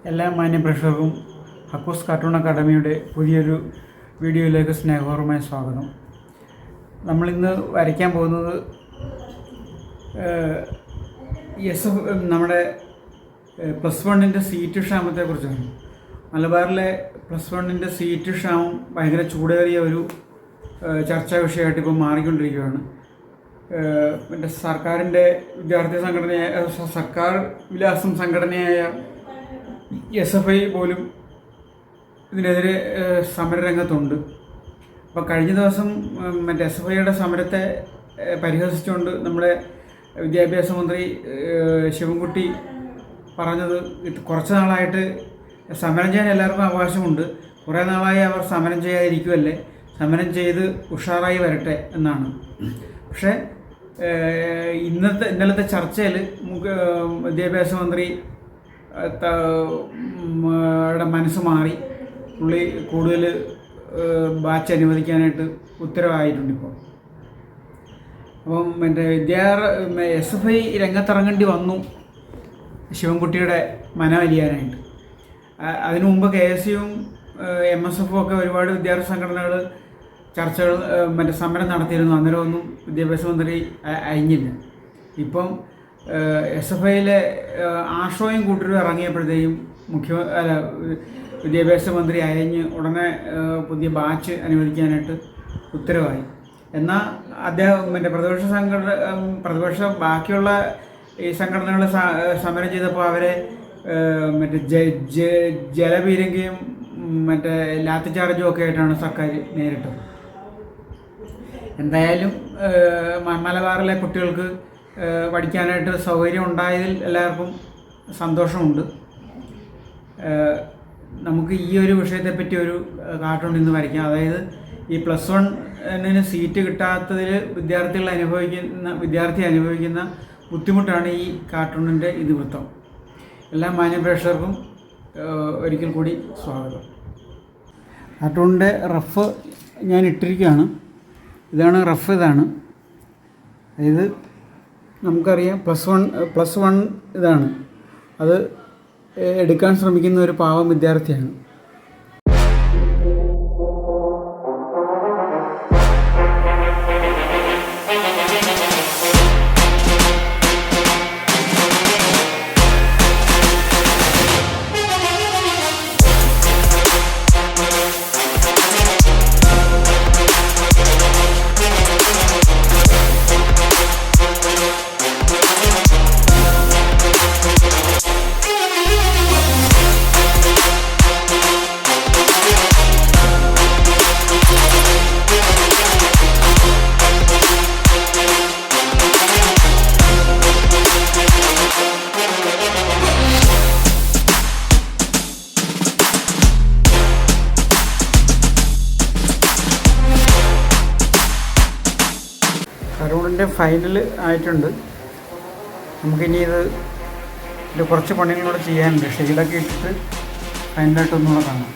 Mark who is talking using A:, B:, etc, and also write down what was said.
A: എല്ലാ മാന്യപ്രേക്ഷകർക്കും ഹക്കൂസ് കാർട്ടൂൺ അക്കാഡമിയുടെ പുതിയൊരു വീഡിയോയിലേക്ക് സ്നേഹപൂർവ്വമായ സ്വാഗതം. നമ്മളിന്ന് വരയ്ക്കാൻ പോകുന്നത് നമ്മുടെ +1 സീറ്റ് ക്ഷാമത്തെക്കുറിച്ചാണ്. മലബാറിലെ +1 സീറ്റ് ക്ഷാമം ഭയങ്കര ചൂടേറിയ ഒരു ചർച്ചാ വിഷയമായിട്ട് ഇപ്പോൾ മാറിക്കൊണ്ടിരിക്കുകയാണ്. പിന്നെ സർക്കാരിൻ്റെ വിദ്യാർത്ഥി സംഘടനയായ സർക്കാർ വിലാസം സംഘടനയായ SFI പോലും ഇതിനെതിരെ സമരരംഗത്തുണ്ട്. അപ്പോൾ കഴിഞ്ഞ ദിവസം SFIയുടെ സമരത്തെ പരിഹസിച്ചുകൊണ്ട് നമ്മുടെ വിദ്യാഭ്യാസ മന്ത്രി ശിവൻകുട്ടി പറഞ്ഞത്, കുറച്ച് നാളായിട്ട് സമരം ചെയ്യാൻ എല്ലാവർക്കും അവകാശമുണ്ട്, കുറേ നാളായി അവർ സമരം ചെയ്യാതിരിക്കുമല്ലേ, സമരം ചെയ്ത് ഉഷാറായി വരട്ടെ എന്നാണ്. പക്ഷേ ഇന്നലത്തെ ചർച്ചയിൽ വിദ്യാഭ്യാസ മന്ത്രി മനസ്സ് മാറി പുള്ളി കൂടുതൽ ബാച്ച് അനുവദിക്കാനായിട്ട് ഉത്തരവായിട്ടുണ്ട്. ഇപ്പോൾ അപ്പം SFI രംഗത്തിറങ്ങേണ്ടി വന്നു ശിവൻകുട്ടിയുടെ മനമലിയാനായിട്ട്. അതിനു മുമ്പ് KSUവും MSFും ഒക്കെ ഒരുപാട് വിദ്യാർത്ഥി സംഘടനകൾ ചർച്ചകൾ സമരം നടത്തിയിരുന്നു. അന്നേരമൊന്നും വിദ്യാഭ്യാസ മന്ത്രി അയഞ്ഞില്ല. ഇപ്പം SFIയിലെ ആഷോയും കൂട്ടരും ഇറങ്ങിയപ്പോഴത്തേക്കും വിദ്യാഭ്യാസ മന്ത്രി അയഞ്ഞ് ഉടനെ പുതിയ ബാച്ച് അനുവദിക്കാനായിട്ട് ഉത്തരവായി. എന്നാൽ അദ്ദേഹം പ്രതിപക്ഷ ബാക്കിയുള്ള ഈ സംഘടനകൾ സമരം ചെയ്തപ്പോൾ അവരെ ജലപീരങ്കിയും ലാത്തി ചാർജും ഒക്കെ ആയിട്ടാണ് സർക്കാർ നേരിട്ടത്. എന്തായാലും മലബാറിലെ കുട്ടികൾക്ക് പഠിക്കാനായിട്ട് സൗകര്യം ഉണ്ടായതിൽ എല്ലാവർക്കും സന്തോഷമുണ്ട്. നമുക്ക് ഈ ഒരു വിഷയത്തെപ്പറ്റി ഒരു കാർട്ടൂൺ ഇന്ന് വരയ്ക്കാം. അതായത് ഈ +1 സീറ്റ് കിട്ടാത്തതിൽ വിദ്യാർത്ഥി അനുഭവിക്കുന്ന ബുദ്ധിമുട്ടാണ് ഈ കാർട്ടൂണിൻ്റെ ഇതിവൃത്തം. എല്ലാ മാന്യപ്രേക്ഷകർക്കും ഒരിക്കൽ കൂടി സ്വാഗതം. കാർട്ടൂണിൻ്റെ റഫ് ഞാൻ ഇട്ടിരിക്കുകയാണ്. ഇതാണ് റഫ്. ഇതാണ് അതായത് നമുക്കറിയാം +1 ഇതാണ്. അത് എടുക്കാൻ ശ്രമിക്കുന്ന ഒരു പാവം വിദ്യാർത്ഥിയാണ്. കാർട്ടൂണിൻ്റെ ഫൈനൽ ആയിട്ടുണ്ട്. നമുക്കിനി ഇതിൽ കുറച്ച് പണികളൂടെ ചെയ്യാനുണ്ട്. ഷെയ്ഡൊക്കെ ഇട്ടിട്ട് ഫൈനലായിട്ടൊന്നുകൂടെ കാണാം.